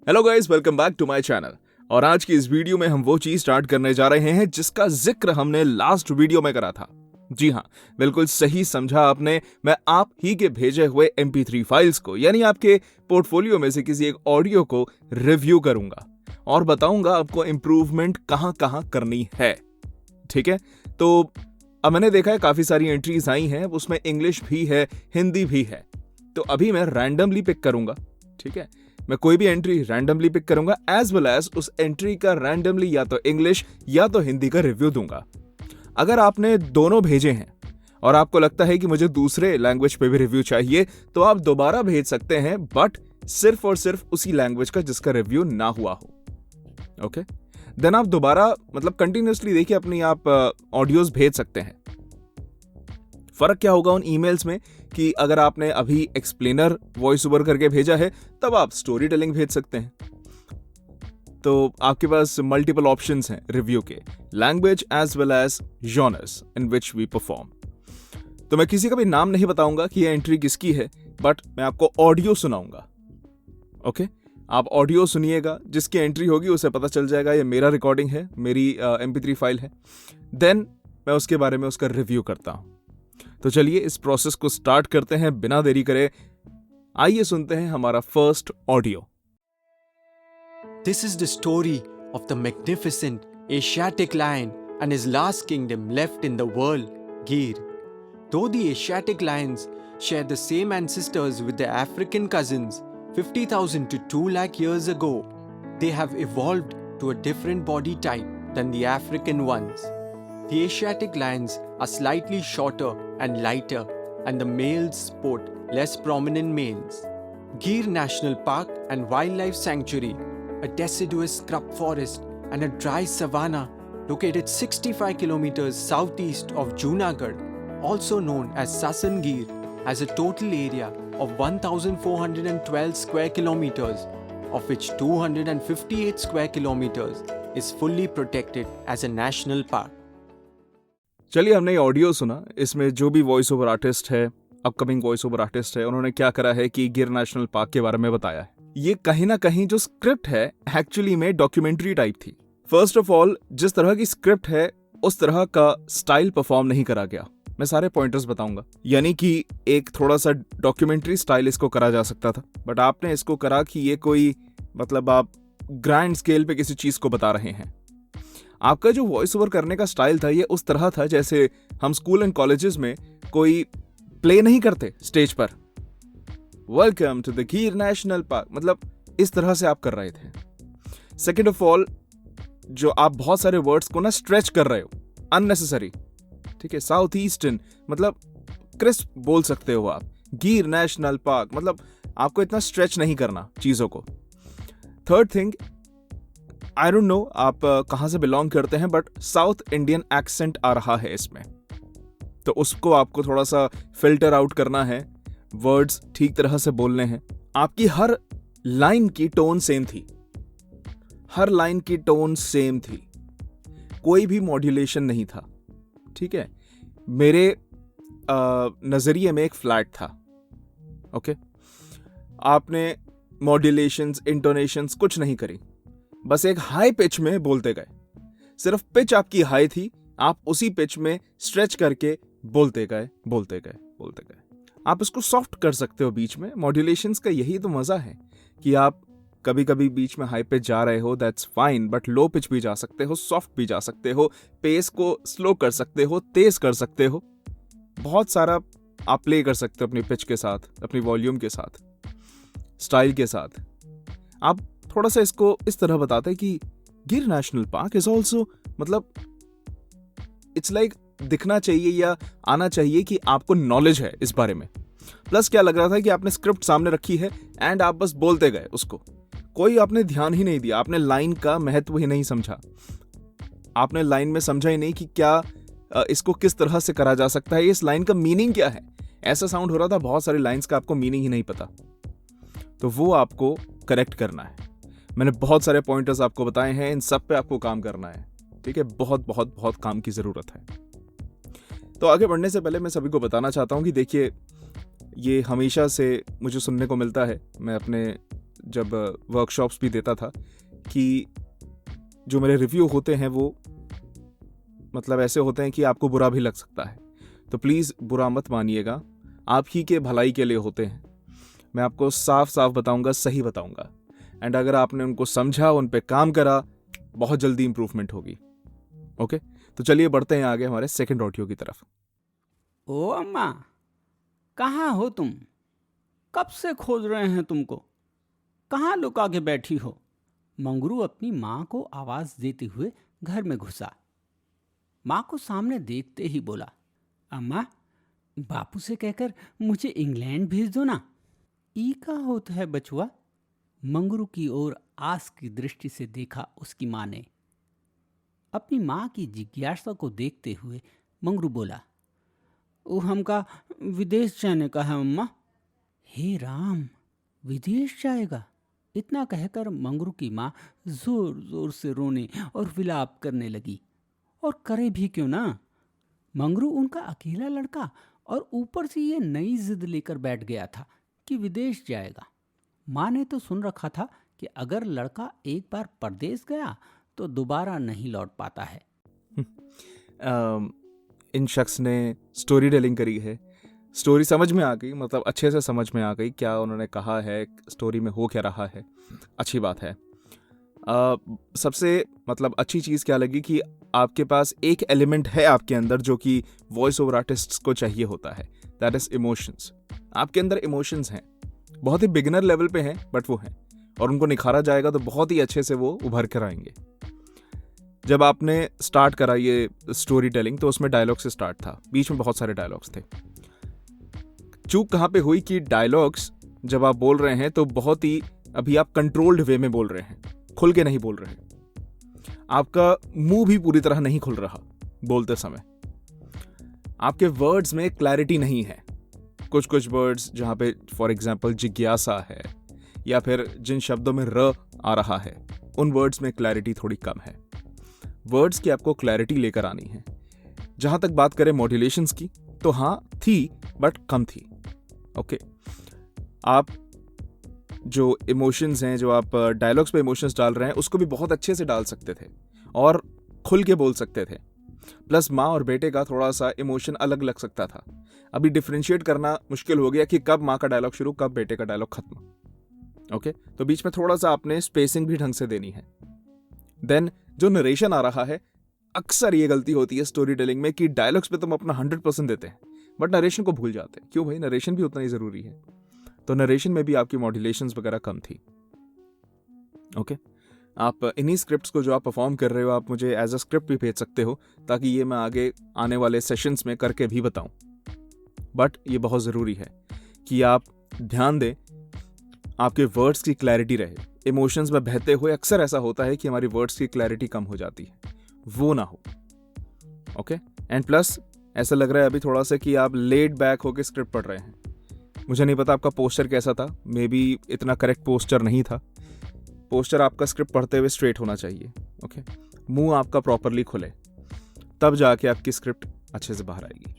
Hello guys, welcome back to my channel. और आज की इस वीडियो में हम वो चीज स्टार्ट करने जा रहे हैं जिसका जिक्र हमने लास्ट वीडियो में करा था। जी हाँ, बिल्कुल सही समझा आपने। मैं आप ही के भेजे हुए MP3 फाइल्स को, यानी आपके पोर्टफोलियो में से किसी एक ऑडियो को रिव्यू करूंगा और बताऊंगा आपको इंप्रूवमेंट कहां कहां करनी है। ठीक है, तो अब मैंने देखा है काफी सारी एंट्रीज आई हैं, उसमें इंग्लिश भी है, हिंदी भी है। तो अभी मैं रैंडमली पिक करूंगा। ठीक है, मैं कोई भी एंट्री रैंडमली पिक करूंगा एज वेल एज उस एंट्री का रैंडमली या तो इंग्लिश या तो हिंदी का रिव्यू दूंगा। अगर आपने दोनों भेजे हैं और आपको लगता है कि मुझे दूसरे लैंग्वेज पे भी रिव्यू चाहिए, तो आप दोबारा भेज सकते हैं, बट सिर्फ और सिर्फ उसी लैंग्वेज का जिसका रिव्यू ना हुआ हो। ओके, देन आप दोबारा मतलब कंटिन्यूअसली देखिए अपनी आप ऑडियोज भेज सकते हैं। फर्क क्या होगा उन ईमेल्स में कि अगर आपने अभी एक्सप्लेनर वॉइस ओवर करके भेजा है, तब आप स्टोरी टेलिंग भेज सकते हैं। तो आपके पास मल्टीपल ऑप्शंस हैं रिव्यू के, language as well as genres in which we perform. तो मैं किसी का भी नाम नहीं बताऊंगा कि यह एंट्री किसकी है, बट मैं आपको ऑडियो सुनाऊंगा। ओके, आप ऑडियो सुनिएगा, जिसकी एंट्री होगी उसे पता चल जाएगा ये मेरा रिकॉर्डिंग है, मेरी MP3 फाइल है। देन मैं उसके बारे में उसका रिव्यू करता हूं। तो चलिए इस प्रोसेस को स्टार्ट करते हैं बिना देरी करे। आइए सुनते हैं हमारा first audio. This is the story of the magnificent Asiatic lion and his last kingdom left in the world, Gir. Though the Asiatic lions share the same ancestors with their African cousins 50,000 to 2 lakh years ago, they have evolved to a different body type than the African ones. The Asiatic lions are slightly shorter and lighter, and the males sport less prominent males. Gir National Park and Wildlife Sanctuary, a deciduous scrub forest and a dry savanna located 65 kilometers southeast of Junagadh, also known as Sasan Gir, has a total area of 1,412 square kilometers, of which 258 square kilometers is fully protected as a national park. चलिए, हमने ये audio सुना। इसमें जो भी voice over artist है, upcoming voice over artist है, उन्होंने क्या करा है कि गिर नेशनल पार्क के बारे में बताया है। ये कहीं ना कहीं जो स्क्रिप्ट है एक्चुअली में डॉक्यूमेंट्री टाइप थी। फर्स्ट ऑफ ऑल, जिस तरह की स्क्रिप्ट है उस तरह का स्टाइल परफॉर्म नहीं करा गया। मैं सारे पॉइंटर्स बताऊंगा। यानी कि एक थोड़ा सा डॉक्यूमेंट्री स्टाइल इसको करा जा सकता था, बट आपने इसको करा कि ये कोई मतलब आप ग्रैंड स्केल पे किसी चीज को बता रहे हैं। आपका जो वॉइस ओवर करने का स्टाइल था ये उस तरह था जैसे हम स्कूल एंड कॉलेजेस में कोई प्ले नहीं करते स्टेज पर, वेलकम टू द गिर नेशनल पार्क, मतलब इस तरह से आप कर रहे थे। सेकेंड ऑफ ऑल, जो आप बहुत सारे वर्ड्स को ना स्ट्रेच कर रहे हो अननेसेसरी। ठीक है, साउथ ईस्टर्न मतलब क्रिस्प बोल सकते हो आप, गिर नेशनल पार्क मतलब आपको इतना स्ट्रेच नहीं करना चीजों को। Third thing, I don't know आप कहां से बिलोंग करते हैं, बट साउथ इंडियन एक्सेंट आ रहा है इसमें, तो उसको आपको थोड़ा सा फिल्टर आउट करना है, वर्ड्स ठीक तरह से बोलने हैं। आपकी हर लाइन की टोन सेम थी, हर लाइन की टोन सेम थी, कोई भी मॉड्यूलेशन नहीं था। ठीक है, मेरे नजरिए में एक फ्लैट था। ओके, आपने मॉड्यूलेशंस, इंटोनेशंस कुछ नहीं करी, बस एक हाई पिच में बोलते गए। सिर्फ पिच आपकी हाई थी, आप उसी पिच में स्ट्रेच करके बोलते गए, बोलते गए, बोलते गए। आप इसको सॉफ्ट कर सकते हो बीच में। मॉड्यूलेशंस का यही तो मजा है कि आप कभी कभी बीच में हाई पिच जा रहे हो, that's fine, but low pitch भी जा सकते हो, सॉफ्ट भी जा सकते हो, पेस को स्लो कर सकते हो, तेज कर सकते हो, बहुत सारा आप प्ले कर सकते हो अपनी पिच के साथ, अपनी वॉल्यूम के साथ, स्टाइल के साथ। आप थोड़ा सा इसको इस तरह बताते हैं कि गिर नेशनल पार्क इज ऑल्सो, मतलब इट्स लाइक दिखना चाहिए या आना चाहिए कि आपको नॉलेज है इस बारे में। प्लस क्या लग रहा था कि आपने स्क्रिप्ट सामने रखी है एंड आप बस बोलते गए उसको, कोई आपने ध्यान ही नहीं दिया, आपने लाइन का महत्व ही नहीं समझा, आपने लाइन में समझा ही नहीं कि क्या इसको किस तरह से करा जा सकता है, इस लाइन का मीनिंग क्या है। ऐसा साउंड हो रहा था बहुत सारी लाइंस का आपको मीनिंग ही नहीं पता, तो वो आपको करेक्ट करना है। मैंने बहुत सारे पॉइंटर्स आपको बताए हैं, इन सब पे आपको काम करना है। ठीक है, बहुत बहुत बहुत काम की जरूरत है। तो आगे बढ़ने से पहले मैं सभी को बताना चाहता हूं कि देखिए, ये हमेशा से मुझे सुनने को मिलता है। मैं अपने जब वर्कशॉप्स भी देता था कि जो मेरे रिव्यू होते हैं वो मतलब ऐसे होते हैं कि आपको बुरा भी लग सकता है, तो प्लीज़ बुरा मत मानिएगा, आप ही के भलाई के लिए होते हैं। मैं आपको साफ साफ बताऊंगा, सही बताऊंगा, एंड अगर आपने उनको समझा, उन पे काम करा, बहुत जल्दी इंप्रूवमेंट होगी। ओके, तो चलिए बढ़ते हैं आगे हमारे सेकंड ऑडियो की तरफ। ओ अम्मा, कहाँ हो तुम? कब से खोज रहे हैं तुमको। कहाँ लुका के बैठी हो? मंगरू अपनी माँ को आवाज़ देते हुए घर में घुसा। माँ को सामने देखते ही बोला, अम्मा, बापू से कहकर मुझे इंग्लैंड भेज दो ना। ई का होता है बचुआ? मंगरू की ओर आस की दृष्टि से देखा उसकी माँ ने। अपनी माँ की जिज्ञासा को देखते हुए मंगरू बोला, वो हमका विदेश जाने का है अम्मा। हे राम, विदेश जाएगा? इतना कहकर मंगरू की माँ जोर जोर से रोने और विलाप करने लगी। और करे भी क्यों ना, मंगरू उनका अकेला लड़का और ऊपर से ये नई जिद लेकर बैठ गया था कि विदेश जाएगा। माँ ने तो सुन रखा था कि अगर लड़का एक बार परदेश गया तो दोबारा नहीं लौट पाता है। इन शख्स ने स्टोरी टेलिंग करी है, स्टोरी समझ में आ गई, मतलब अच्छे से समझ में आ गई क्या उन्होंने कहा है, स्टोरी में हो क्या रहा है, अच्छी बात है। सबसे मतलब अच्छी चीज़ क्या लगी कि आपके पास एक एलिमेंट है आपके अंदर जो कि वॉइस ओवर आर्टिस्ट्स को चाहिए होता है, दैट इज इमोशंस। आपके अंदर इमोशंस हैं, बहुत ही बिगिनर लेवल पे हैं, बट वो हैं, और उनको निखारा जाएगा तो बहुत ही अच्छे से वो उभर कर आएंगे। जब आपने स्टार्ट करा ये स्टोरी टेलिंग तो उसमें डायलॉग से स्टार्ट था, बीच में बहुत सारे डायलॉग्स थे। चूक कहाँ पे हुई कि डायलॉग्स जब आप बोल रहे हैं तो बहुत ही अभी आप कंट्रोल्ड वे में बोल रहे हैं, खुल के नहीं बोल रहे, आपका मुंह भी पूरी तरह नहीं खुल रहा बोलते समय, आपके वर्ड्स में क्लैरिटी नहीं है। कुछ कुछ वर्ड्स जहाँ पे फॉर एग्जाम्पल जिज्ञासा है या फिर जिन शब्दों में र आ रहा है, उन वर्ड्स में क्लैरिटी थोड़ी कम है। वर्ड्स की आपको क्लैरिटी लेकर आनी है। जहाँ तक बात करें मॉड्यूलेशंस की, तो हाँ थी, बट कम थी। ओके, आप जो इमोशंस हैं, जो आप डायलॉग्स पे इमोशंस डाल रहे हैं, उसको भी बहुत अच्छे से डाल सकते थे और खुल के बोल सकते थे। प्लस माँ और बेटे का थोड़ा सा इमोशन अलग लग सकता था। अभी डिफरेंशिएट करना मुश्किल हो गया कि कब माँ का डायलॉग शुरू, कब बेटे का डायलॉग खत्म। ओके, तो बीच में थोड़ा सा आपने स्पेसिंग भी ढंग से देनी है। देन जो नरेशन आ रहा है, अक्सर ये गलती होती है स्टोरी टेलिंग में कि डायलॉग्स पे तुम अपना 100% देते हैं बट नरेशन को भूल जाते हैं। क्यों भाई, नरेशन भी उतना ही जरूरी है। तो नरेशन में भी आपकी मॉड्यूलेशंस वगैरह कम थी। ओके, आप इन्हीं स्क्रिप्ट्स को जो आप परफॉर्म कर रहे हो, आप मुझे एज अ स्क्रिप्ट भी भेज सकते हो ताकि ये मैं आगे आने वाले सेशंस में करके भी बताऊं। बट ये बहुत ज़रूरी है कि आप ध्यान दें, आपके वर्ड्स की क्लैरिटी रहे। इमोशंस में बहते हुए अक्सर ऐसा होता है कि हमारी वर्ड्स की क्लैरिटी कम हो जाती है, वो ना हो। ओके, एंड प्लस ऐसा लग रहा है अभी थोड़ा सा कि आप लेड बैक होकर स्क्रिप्ट पढ़ रहे हैं। मुझे नहीं पता आपका पोस्चर कैसा था, मे बी इतना करेक्ट पोस्चर नहीं था। पोस्चर आपका स्क्रिप्ट पढ़ते हुए स्ट्रेट होना चाहिए। ओके, मुंह आपका प्रॉपरली खुले, तब जाके आपकी स्क्रिप्ट अच्छे से बाहर आएगी।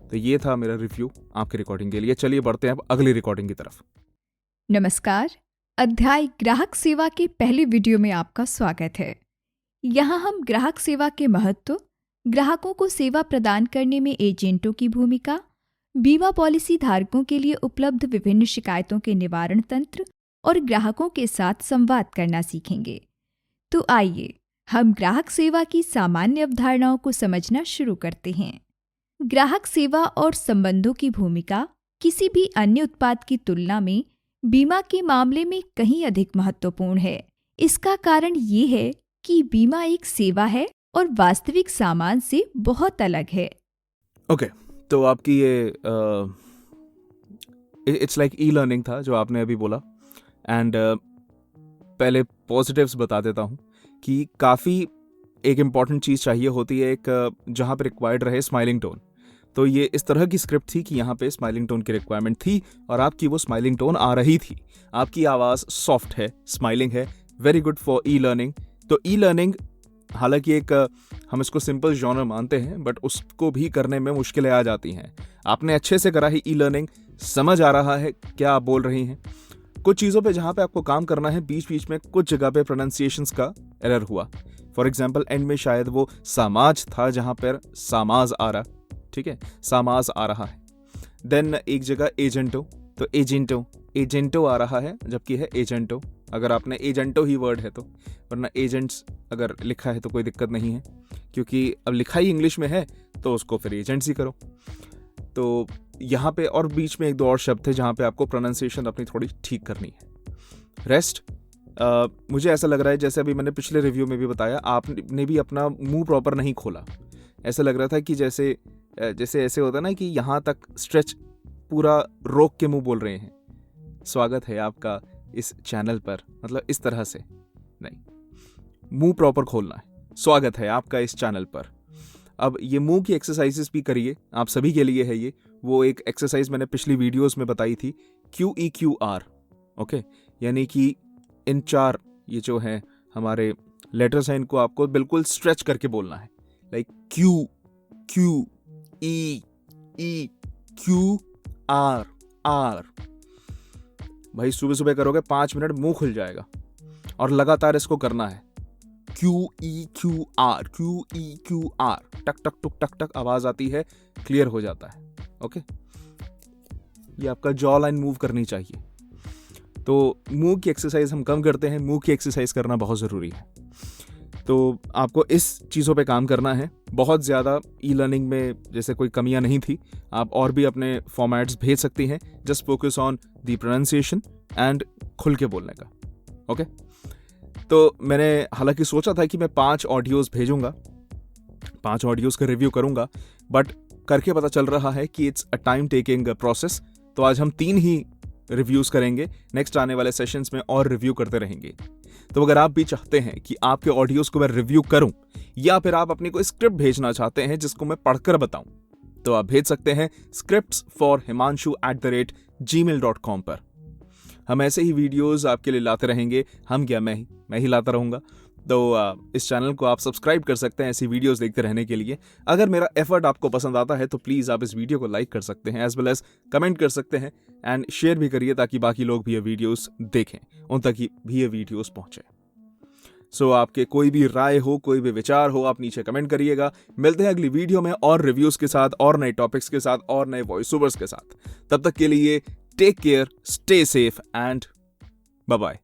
तो ये था मेरा रिव्यू आपकी रिकॉर्डिंग के लिए। चलिए बढ़ते हैं अब अगली रिकॉर्डिंग की तरफ। नमस्कार, अध्याय ग्राहक सेवा के पहले वीडियो में आपका स्वागत है। यहाँ हम ग्राहक सेवा के महत्व, ग्राहकों को सेवा प्रदान करने में एजेंटों की भूमिका, बीमा पॉलिसी धारकों के लिए उपलब्ध विभिन्न शिकायतों के निवारण तंत्र और ग्राहकों के साथ संवाद करना सीखेंगे। तो आइए हम ग्राहक सेवा की सामान्य अवधारणाओं को समझना शुरू करते हैं। ग्राहक सेवा और संबंधों की भूमिका किसी भी अन्य उत्पाद की तुलना में बीमा के मामले में कहीं अधिक महत्वपूर्ण है। इसका कारण ये है कि बीमा एक सेवा है और वास्तविक सामान से बहुत अलग है। ओके, तो आपकी ये इट्स लाइक ई लर्निंग था जो आपने अभी बोला। एंड पहले पॉजिटिव्स बता देता हूँ कि काफ़ी एक इम्पॉर्टेंट चीज़ चाहिए होती है, एक जहाँ पे रिक्वायर्ड रहे स्माइलिंग टोन। तो ये इस तरह की स्क्रिप्ट थी कि यहाँ पे स्माइलिंग टोन की रिक्वायरमेंट थी और आपकी वो स्माइलिंग टोन आ रही थी। आपकी आवाज़ सॉफ्ट है, स्माइलिंग है, very good for e learning. तो ई लर्निंग हालांकि एक हम इसको सिंपल जॉनर मानते हैं, बट उसको भी करने में मुश्किलें आ जाती हैं। आपने अच्छे से करा है ई लर्निंग, समझ आ रहा है क्या आप बोल रही हैं। कुछ चीज़ों पे जहाँ पे आपको काम करना है, बीच बीच में कुछ जगह पे प्रोनाउंसिएशंस का एरर हुआ। फॉर एग्जाम्पल एंड में शायद वो सामाज था जहाँ पर सामाज आ रहा, ठीक है, सामाज आ रहा है। देन एक जगह एजेंटो, तो एजेंटो आ रहा है जबकि है एजेंटो। अगर आपने एजेंटो ही वर्ड है तो, वरना एजेंट्स अगर लिखा है तो कोई दिक्कत नहीं है, क्योंकि अब लिखा ही इंग्लिश में है तो उसको फिर एजेंट्स ही करो। तो यहाँ पे और बीच में एक दो और शब्द थे जहाँ पे आपको प्रोनाउंसिएशन अपनी थोड़ी ठीक करनी है। रेस्ट मुझे ऐसा लग रहा है, जैसे अभी मैंने पिछले रिव्यू में भी बताया, आपने भी अपना मुंह प्रॉपर नहीं खोला। ऐसा लग रहा था कि जैसे ऐसे होता है ना कि यहाँ तक स्ट्रेच पूरा रोक के मुंह बोल रहे हैं, स्वागत है आपका इस चैनल पर, मतलब इस तरह से नहीं, मुंह प्रॉपर खोलना है, स्वागत है आपका इस चैनल पर। अब ये मुंह की एक्सरसाइजेस भी करिए, आप सभी के लिए है ये। वो एक एक्सरसाइज मैंने पिछली वीडियोस में बताई थी, QEQR, ओके, यानी कि इन 4 ये जो है हमारे लेटर्स हैं, इनको आपको बिल्कुल स्ट्रेच करके बोलना है, like Q Q E E Q R R। भाई सुबह सुबह करोगे 5 मिनट मुंह खुल जाएगा, और लगातार इसको करना है। QEQR QEQR, टक टक टुक टक टक आवाज आती है, क्लियर हो जाता है। ओके, ये आपका जॉ लाइन मूव करनी चाहिए। तो मुंह की एक्सरसाइज हम कम करते हैं, मुंह की एक्सरसाइज करना बहुत ज़रूरी है। तो आपको इस चीज़ों पे काम करना है। बहुत ज़्यादा ई लर्निंग में जैसे कोई कमियां नहीं थी, आप और भी अपने फॉर्मेट्स भेज सकती हैं। Just focus on the pronunciation and खुल के बोलने का। ओके, तो मैंने हालांकि सोचा था कि मैं 5 ऑडियोज़ भेजूंगा, 5 ऑडियोज़ का रिव्यू करूंगा, बट करके पता चल रहा है कि it's a time taking process. तो आज हम 3 ही रिव्यूज़ करेंगे, नेक्स्ट आने वाले सेशंस में और रिव्यू करते रहेंगे। तो अगर आप भी चाहते हैं कि आपके ऑडियोज़ को मैं रिव्यू करूं, या फिर आप अपनी कोई स्क्रिप्ट भेजना चाहते हैं जिसको मैं पढ़कर बताऊं, तो आप भेज सकते हैं scriptsforhimanshu@gmail.com पर। हम ऐसे ही वीडियोस आपके लिए लाते रहेंगे। मैं ही लाता रहूंगा। तो इस चैनल को आप सब्सक्राइब कर सकते हैं ऐसी वीडियोस देखते रहने के लिए। अगर मेरा एफर्ट आपको पसंद आता है तो प्लीज़ आप इस वीडियो को लाइक कर सकते हैं, एज वेल एज कमेंट कर सकते हैं एंड शेयर भी करिए, ताकि बाकी लोग भी ये वीडियोस देखें, उन तक भी ये वीडियोस पहुंचे। सो आपके कोई भी राय हो, कोई भी विचार हो, आप नीचे कमेंट करिएगा। मिलते हैं अगली वीडियो में और रिव्यूज के साथ, और नए टॉपिक्स के साथ, और नए वॉइस ओवर्स के साथ। तब तक के लिए take care, stay safe and bye bye.